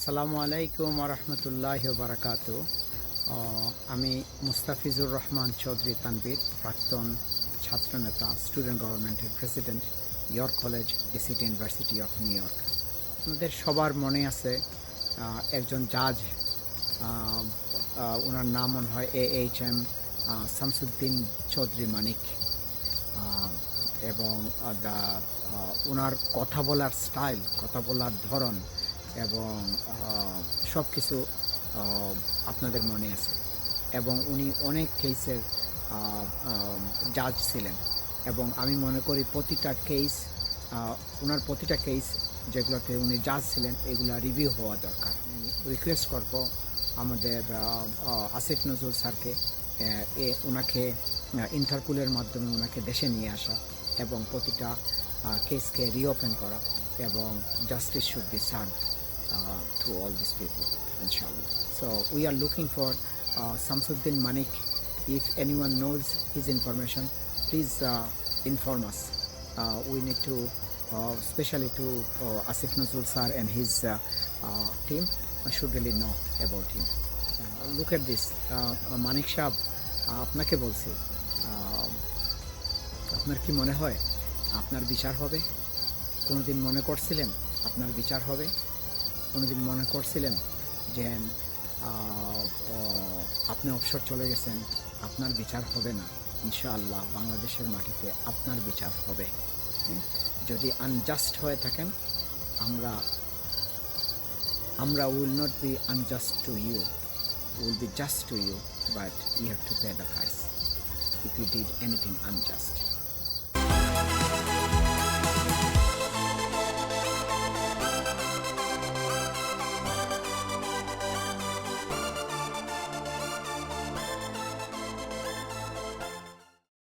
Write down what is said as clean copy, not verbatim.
আসসালামু আলাইকুম রহমতুল্লাহ বারাকাতু। আমি মুস্তাফিজুর রহমান চৌধুরী তানভীর, প্রাক্তন ছাত্রনেতা, স্টুডেন্ট গভর্নমেন্টের president, York college, ডিসিটি university of new York. আপনাদের সবার মনে আছে একজন জাজ, ওনার নাম মনে হয় AHM শামসুদ্দিন চৌধুরী মানিক, এবং ওনার কথা বলার স্টাইল, কথা বলার ধরন এবং সব কিছু আপনাদের মনে আছে। এবং উনি অনেক কেসের জাজ ছিলেন, এবং আমি মনে করি প্রতিটা কেস, ওনার প্রতিটা কেস যেগুলোতে উনি জাজ ছিলেন এগুলো রিভিউ হওয়া দরকার। আমি রিকোয়েস্ট করব আমাদের আসিফ নজরুল স্যারকে ওনাকে ইন্টারপোলের মাধ্যমে ওনাকে দেশে নিয়ে আসা এবং প্রতিটা কেসকে রিওপেন করা, এবং justice should be serve to all these people, inshallah. So we are looking for Samsuddin Manik. If anyone knows his information, please inform us. We need to, especially to Asif Nazrul sir and his team, should really know about him. Look at this, Manik Shab, আপনাকে বলছি, আপনার কি মনে হয় আপনার বিচার হবে? কোনোদিন মনে করছিলেন আপনার বিচার হবে? কোনোদিন মনে করছিলেন যে আপনি অবসর চলে গেছেন, আপনার বিচার হবে না? ইনশাআল্লাহ বাংলাদেশের মাটিতে আপনার বিচার হবে। যদি আনজাস্ট হয়ে থাকেন, আমরা will not be unjust to you, will be just to you, but you have to pay the price if you did anything unjust.